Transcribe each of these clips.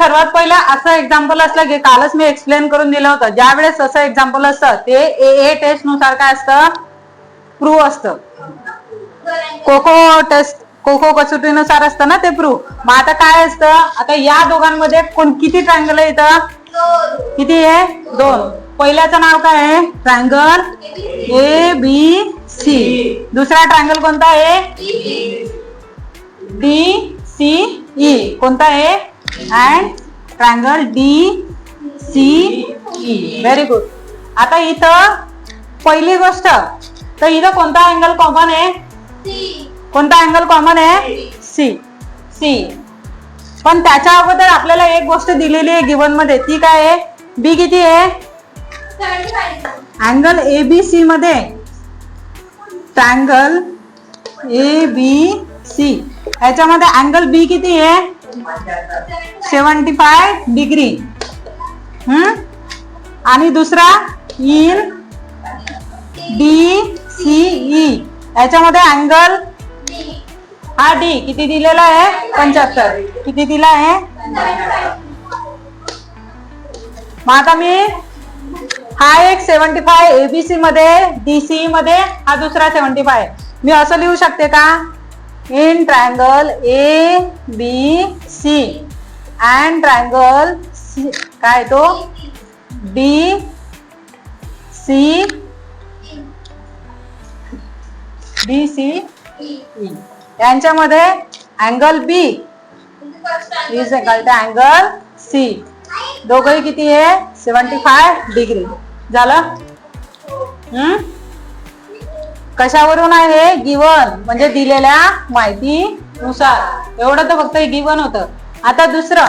सर्वात पहिला असं एक्झाम्पल असलं की कालच मी एक्सप्लेन करून दिलं होतं, ज्या वेळेस असं एक्झाम्पल असतं ते ए टेस्ट नुसार काय असतं, प्रूव्ह असतं. कोको कसोटीनुसार असतं ना ते प्रूव्ह. मग आता काय असतं, आता या दोघांमध्ये किती ट्रायंगल आहे इथं, किती आहे, 2. पहिल्याचं नाव काय आहे, ट्रायंगल ABC. दुसरा ट्रायंगल कोणता आहे, DCE. कोणता आहे, and triangle DCE. Very good. आता इथं पहिली गोष्ट, तर इथं कोणता अँगल कॉमन आहे, कोणता अँगल कॉमन आहे, सी. पण त्याच्या अगोदर आपल्याला एक गोष्ट दिलेली आहे गिवन मध्ये, ती काय आहे, बी किती आहे, अँगल ABC मध्ये ट्रायंगल ABC याच्यामध्ये अँगल बी किती आहे, 75 डिग्री. आणि दुसरा इन DCE याच्यामध्ये अँगल हा डी किती दिलेला आहे, 75. किती दिला आहे. मग आता मी हा एक 75 ABC मध्ये, DCE मध्ये हा दुसरा 75. मी असं लिहू शकते का, in triangle ABC and triangle काय तो DCE यांच्यामध्ये angle B is equal to angle C. दोघंही किती आहे, 75 डिग्री. झालं. कशावरून आहे, गिवन म्हणजे दिलेल्या माहितीनुसार. एवढं तर फक्त गिवन होतं. आता दुसरं,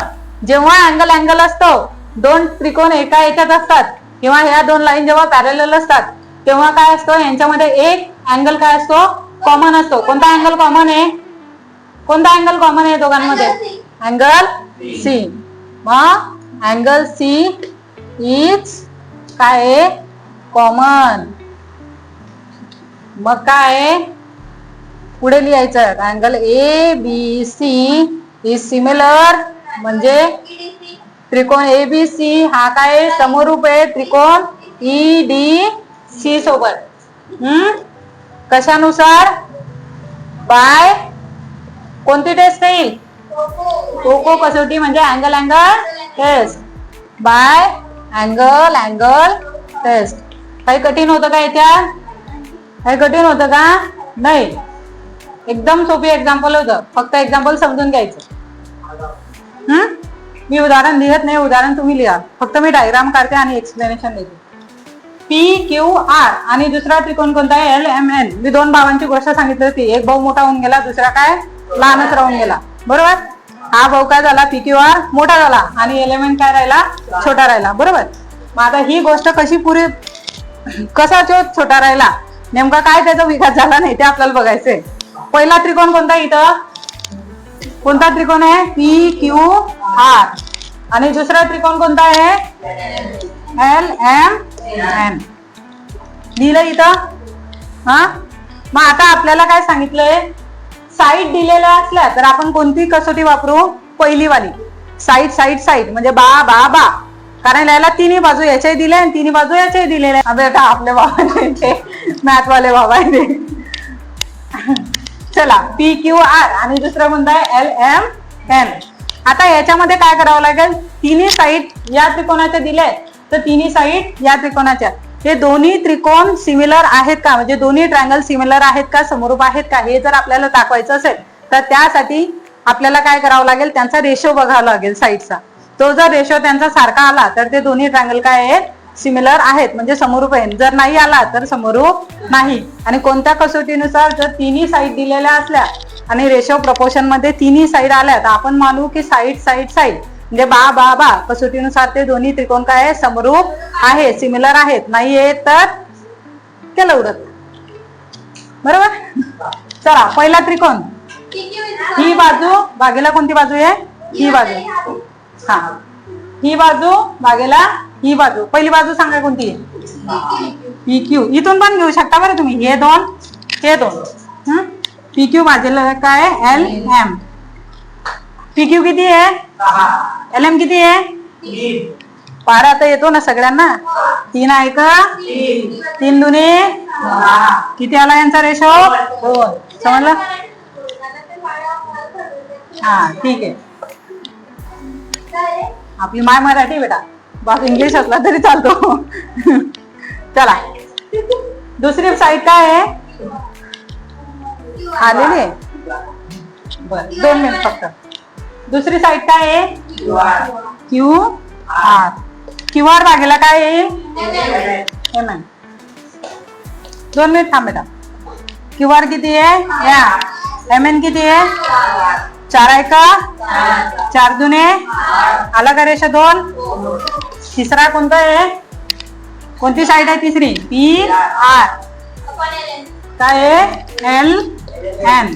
जेव्हा अँगल असतो, दोन त्रिकोण एका याच्यात असतात किंवा ह्या दोन लाईन जेव्हा पॅरलल असतात तेव्हा काय असतो, यांच्यामध्ये एक अँगल काय असतो, कॉमन असतो. कोणता अँगल कॉमन आहे, कोणता अँगल कॉमन आहे दोघांमध्ये, अँगल C. मग अँगल C इज काय आहे, कॉमन. मग काय पुढे लिहायचं, अँगल ABC इज सिमिलर, म्हणजे त्रिकोण ABC हा काय समरूप आहे त्रिकोण EDC सोबत. कशानुसार, बाय कोणती टेस्ट येईल, कोको कसोटी म्हणजे angle test, by angle test. काही कठीण होतं का याच्यात, काही कठीण होतं का, नाही. एकदम सोपी एक्झाम्पल होतं, फक्त एक्झाम्पल समजून घ्यायचं. मी उदाहरण लिहत नाही, उदाहरण तुम्ही लिहा, फक्त मी डायग्राम काढते आणि एक्सप्लेनेशन देते. PQR आणि दुसरा त्रिकोण कोणता आहे, LMN. मी दोन भावांची गोष्ट सांगितली होती, एक भाऊ मोठा होऊन गेला, दुसरा काय लहानच राहून गेला, बरोबर. हा भाऊ काय झाला, PQR मोठा झाला आणि LMN काय राहिला, छोटा राहिला, बरोबर. मग आता ही गोष्ट कशी पुरी, कसा छोटा राहिला, नेमका काय त्याचा विकास झाला नाही ते आपल्याला बघायचंय. पहिला त्रिकोण कोणता, इथं कोणता त्रिकोण आहे, PQR. आणि दुसरा त्रिकोण कोणता आहे, LMN. लिहिलं इथं. मग आता आपल्याला काय सांगितलंय, साईड दिलेल्या असल्या तर आपण कोणती कसोटी वापरू, पहिली वाली. साईड म्हणजे बा, कारण याला तिन्ही बाजू याच्याही दिले आणि तिन्ही बाजू याच्याही दिलेले. बेटा आपले बाबा मॅथ वाले बाबा आहे. चला, PQR आणि दुसरं कोणता आहे, LMN. आता याच्यामध्ये काय करावं लागेल, तिन्ही साईड या त्रिकोणाच्या दिले तर तिन्ही साईड या त्रिकोणाच्या, हे दोन्ही त्रिकोण सिमिलर आहेत का, म्हणजे दोन्ही ट्रायंगल सिमिलर आहेत का, समरूप आहेत का, हे जर आपल्याला दाखवायचं असेल तर त्यासाठी आपल्याला काय करावं लागेल, त्यांचा रेशो बघावा लागेल साईडचा. तो जर रेशो त्यांचा सारखा आला तर ते दोन्ही ट्रायंगल काय आहेत, सिमिलर आहेत, म्हणजे समरूप आहेत. जर नाही आला तर समरूप नाही. आणि कोणत्या कसोटीनुसार, जर तिन्ही साईड दिलेल्या असल्या आणि रेशो प्रपोर्शन मध्ये तिन्ही साईड आल्या तर आपण मानू की साईड म्हणजे बा कसोटीनुसार ते दोन्ही त्रिकोण काय आहे, समरूप आहे, सिमिलर आहेत. नाही आहे तर केलं उडत, बरोबर. चला, पहिला त्रिकोण, ही बाजू भागेला कोणती बाजू आहे, ही बाजू. हा, ही बाजू भागेला ही बाजू. पहिली बाजू सांगा कोणती आहे, PQ. इथून पण घेऊ शकता बरं तुम्ही, हे दोन PQ भागेला काय, LM. PQ किती आहे, LM किती आहे? 12 तर येतो ना सगळ्यांना. 3 आहे का? 3 दुने किती आला यांचा रेशो? 2. समजलं? हा ठीक आहे. आपली माय मराठी बेटा, बाकी इंग्लिश असला तरी चालतो. चला दुसरी साईड काय आहे? आलेली आहे. बर 2 मिनिट फक्त. दुसरी साईड काय आहे? QR. QR भागेला काय येईल? MN. 2 मिनिट थांब बेटा. QR किती आहे? या MN किती आहे? 4 आहे का? 4 दुने आला का रेषा 2? तिसरा कोणता आहे? कोणती साईड आहे तिसरी? PR. काय आहे? LN.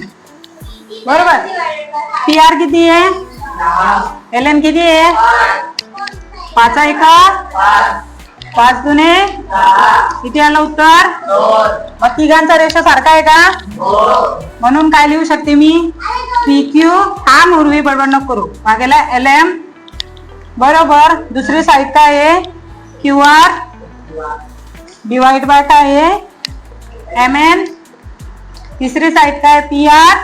बरोबर. PR किती आहे? LN किती आहे? 5 आहे का? 5 दुने किती आलं उत्तर? मग तिघांचा रेषा सारखा आहे का? म्हणून काय लिहू शकते मी? PQ. हा मुरवी बडबड नको करू. भागेला LM. बरोबर. दुसरी साईड काय आहे? QR डिवाइड बाय काय आहे? MN. तिसरी साईड काय? PR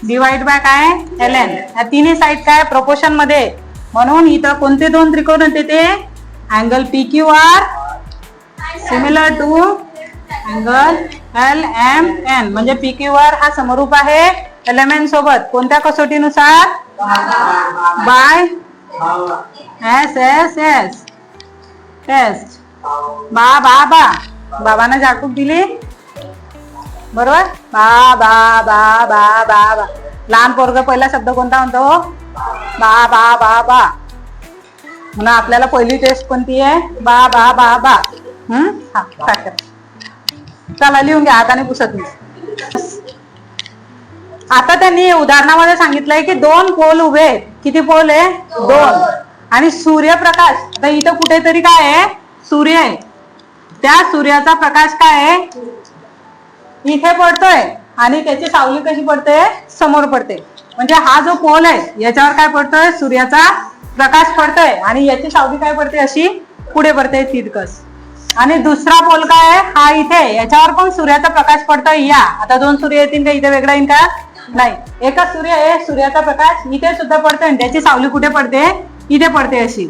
डिवाइड बाय काय? LN. या तिन्ही साईड काय? प्रोपोर्शन मध्ये. म्हणून इथं कोणते 2 त्रिकोण होते ते? Angle PQR similar to angle LMN. म्हणजे PQR हा समरूप आहे LMN सोबत. कोणत्या कसोटीनुसार? Bye SSS taste. बाबांना जागरूक दिली. बरोबर. बा. लहान पोरग पहिला शब्द कोणता म्हणतो? बा. म्हणून आपल्याला पहिली टेस्ट कोणती आहे? बा. हा चला लिहून घ्या. हाताने पुसत नाही. आता त्यांनी उदाहरणामध्ये सांगितलंय की 2 पोल उभे आहेत. किती पोल आहे? 2. आणि सूर्यप्रकाश. आता इथं कुठेतरी काय आहे? सूर्य आहे. त्या सूर्याचा प्रकाश काय आहे? इथे पडतोय आणि त्याची सावली कशी पडते? समोर पडते. म्हणजे हा जो पोल आहे याच्यावर काय पडतोय? सूर्याचा प्रकाश पडतोय आणि याची सावली काय पडते? अशी पुढे पडते तिरकस. आणि दुसरा पोल काय आहे? हा इथे. याच्यावर पण सूर्याचा प्रकाश पडतोय. या आता 2 सूर्य येतील का? इथे वेगळा येईल का? नाही. एकच सूर्य आहे. सूर्याचा प्रकाश इथे सुद्धा पडतोय आणि त्याची सावली कुठे पडते? इथे पडते अशी.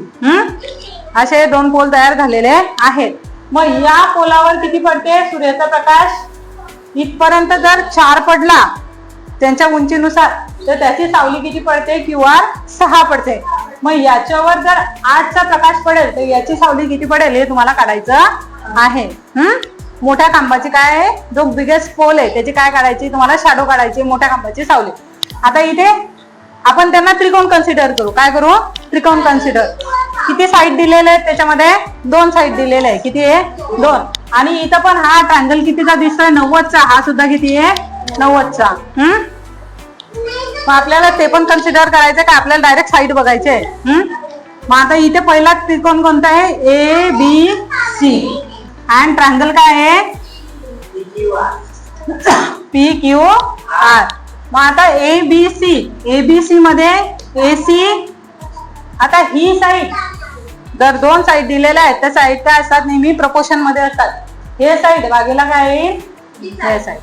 असे 2 पोल तयार झालेले आहेत. मग या पोलावर किती पडते सूर्याचा प्रकाश? इथपर्यंत जर 4 पडला त्यांच्या उंचीनुसार तर त्याची सावली किती पडते? QR 6 पडते. मग याच्यावर जर 8चा प्रकाश पडेल तर याची सावली किती पडेल हे तुम्हाला काढायचं आहे. मोठ्या खांबाची काय आहे? जो बिगेस्ट पोल आहे त्याची काय काढायची? तुम्हाला शॅडो काढायची मोठ्या खांबाची सावली. आता इथे आपण त्यांना त्रिकोण कन्सिडर करू. काय करू? त्रिकोण कन्सिडर. किती साईड दिलेले आहेत त्याच्यामध्ये? 2 साईड दिलेले आहे. किती आहे? 2. आणि इथं पण हा ट्रायंगल कितीचा दिसतोय? 90चा. हा सुद्धा किती आहे? 90चा. मग आपल्याला ते पण कन्सिडर करायचं का आपल्याला डायरेक्ट साईड बघायचे? मग आता इथे पहिला त्रिकोण कोणता आहे? ABC. आणि ट्रायंगल काय आहे? PQR. मग आता ABC मध्ये AC. आता ही साईड जर 2 साईड दिलेल्या आहेत तर साईड काय असतात? नेहमी प्रपोर्शन मध्ये असतात. हे साईड भागेला काय येईल? हे साईड.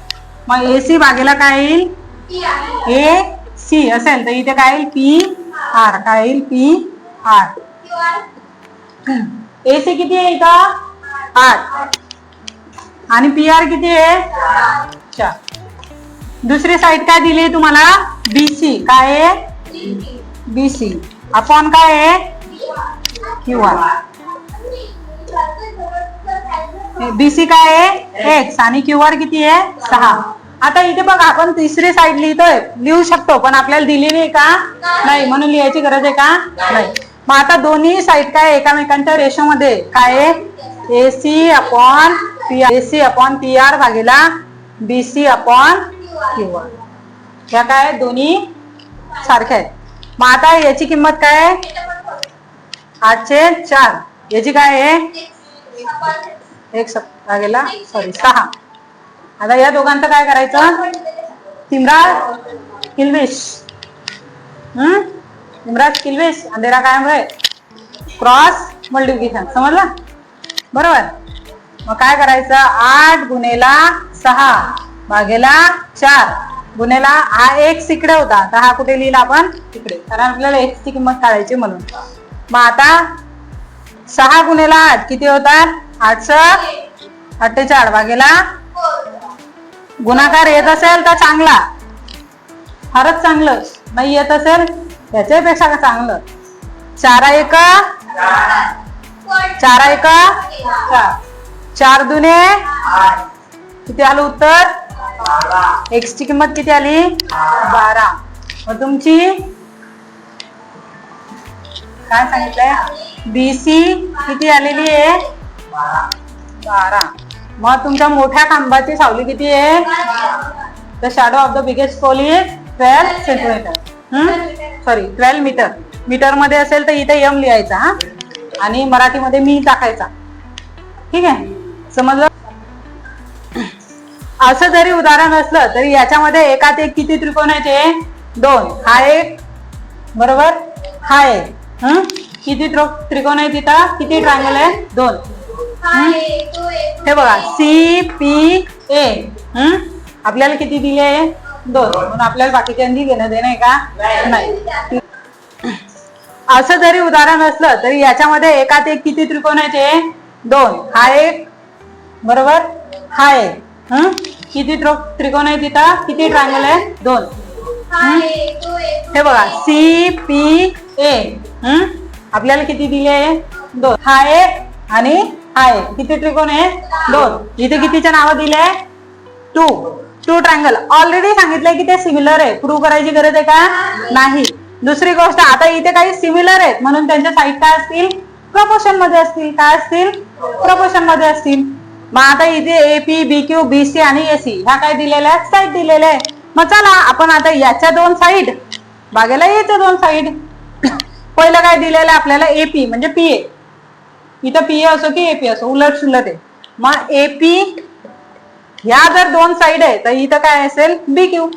मग AC भागेला काय येईल? AC असेल तर इथे काय येईल? PR. काय येईल? PR. AC किती आहे इथं? 8. आणि PR किती आहे? 4. दुसरी साईड काय दिली आहे तुम्हाला? BC. काय आहे? BC अपॉन काय आहे? QR. BC काय आहे? X. आणि QR किती आहे? 6. आता इथे बघा आपण तिसरी साईड लिहितोय. लिहू शकतो पण आपल्याला दिली नाही का? नाही. म्हणून लिहायची गरज आहे का? नाही. मग आता दोन्ही साईड काय एकामेकांच्या रेशोमध्ये काय आहे? AC अपॉन PR भागेला BC अपॉन QR. ह्या काय? दोन्ही सारख्या आहेत. मग आता याची किंमत काय आहे? 8/4. याची काय आहे? 6. आता या दोघांचं काय करायचं? तिमरा किल्विश. इमराज किल्वेश अंधेरा कायम रहे, क्रॉस मल्टिप्लिकेशन. समजलं? बरोबर. मग काय करायचं, 8 गुणेला 6 भागेला 4 गुणेला हा x इकडे होता, तर हा कुठे लिहिला आपण इकडे, कारण आपल्याला x ची किंमत काढायची म्हणून. मग आता 6 गुणेला 8 किती होतात, 8 48 भागेला, गुणाकार येत असेल तर चांगला, फारच चांगलं, नाही येत असेल त्याच्यापेक्षा का चांगलं. 4 1 4 1 4 4 दुने किती आलं उत्तर, x ची किंमत किती आली 12. मग तुमची काय सांगितलंय, BC किती आलेली आहे 12. मग तुमच्या मोठ्या खांबाची सावली किती आहे, the shadow of the biggest pole is 12 centimetre, sorry 12 metre. Metre मध्ये असेल तर इथे m लिहायचा हा, आणि मराठीमध्ये मी टाकायचा. ठीक आहे, समजलं? असं जरी उदाहरण असलं तरी याच्यामध्ये एकात एक किती त्रिकोण आहे, 2. हा एक बरोबर, हा एक. किती त्रिकोण आहे तिथं, किती ट्रायंगल आहे 2. हे बघा CPA आपल्याला किती दिले आहे 2, म्हणून आपल्याला बाकीच्यांनी घेणं देणं आहे का नाही. असं जरी उदाहरण असलं तरी याच्यामध्ये एकात एक किती त्रिकोण आहे, 2. हा एक बरोबर, हा एक. किती त्रिकोण आहे तिथं, किती ट्रायंगल आहे 2. हे बघा CPA आपल्याला किती दिले आहे 2. हा एक आणि हा एक, किती त्रिकोण आहे 2. इथे कितीचे नाव दिले 2 ट्रायंगल. ऑलरेडी सांगितलंय की ते सिमिलर आहे, प्रूव्ह करायची गरज आहे का नाही. दुसरी गोष्ट, आता इथे काही सिमिलर आहेत म्हणून त्यांच्या साईड काय असतील, प्रपोर्शन मध्ये असतील. काय असतील, प्रपोर्शन मध्ये असतील. मग आता इथे AP BQ BC आणि AC ह्या काय दिलेल्या आहेत, साईड दिलेल्या आहे. मग चला आपण आता याच्या 2 साईड भागायला याच्या 2 साईड. पहिलं काय दिलेलं आहे आपल्याला, AP म्हणजे PA. इथं PA असो की AP असो, उलट सुलट आहे. मग AP ह्या जर 2 साईड आहे तर इथं काय असेल BQ.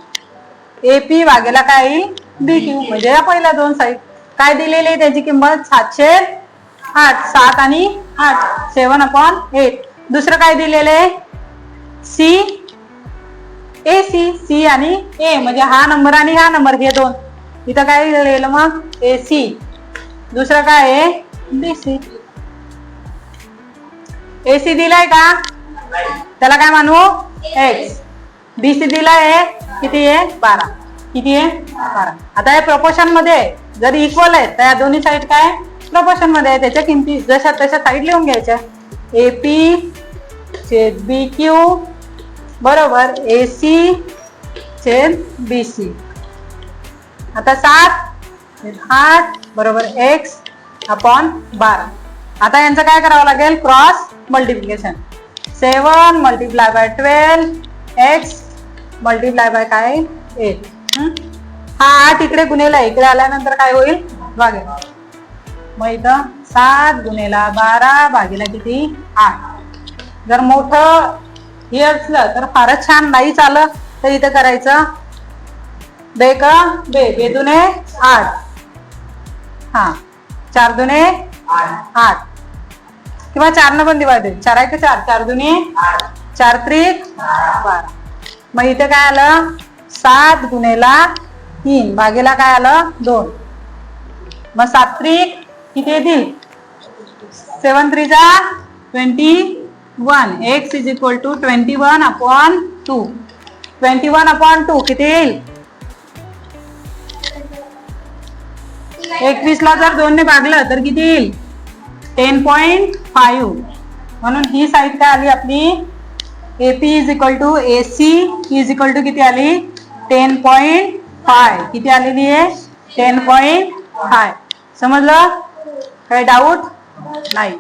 AP भागेला काय येईल BQ, म्हणजे या पहिल्या 2 साईड. काय दिलेली आहे त्याची किंमत 708, 7 आणि 8 7/8. दुसरं काय दिलेलं आहे AC, C आणि A म्हणजे हा नंबर आणि हा नंबर, हे 2. इथं काय दिलेलं मग AC. दुसरं काय आहे BC. AC दिलाय का, त्याला काय मानू X. BC दिलाय किती आहे 12, किती आहे 12. आता हे प्रपोर्शन मध्ये जर इक्वल आहे तर या दोन्ही साईड काय प्रपोर्शन मध्ये आहे, त्याच्या किमती जशा तशा साईड लिहून घ्यायच्या. AP छेद BQ बरोबर AC छेद BC. आता 7 8 बरोबर X/12. आता यांचं काय करावं लागेल, cross multiplication. 7 multiply by 12 X multiply by काय 8. हा 8 इकडे गुणेला इकडे आल्यानंतर काय होईल भागेल. मग इथं 7 गुणेला 12 भागेला किती 8. जर मोठं हे असलं तर फारच छान, नाही चालं तर इथं करायचं बे दुने 8, हा 4 दुने 8 किंवा 4 न पण डिवाइडेड. 4 आहे 4, 4 दुने 4 त्रिक 12. मग इथे काय आलं 7 गुणेला 3 भागेला काय आलं 2. मग 7 त्रिक किती येतील 7 3 जा 21. X is equal to 21/2. 21/2 किती येईल, 21 ला जर 2 ने भागलं तर किती येईल 10.5. म्हणून ही साईड काय आली आपली AP is equal to AC is equal to किती आली 10.5. किती आलेली आहे 10.5. समजलं, काही डाऊट नाही.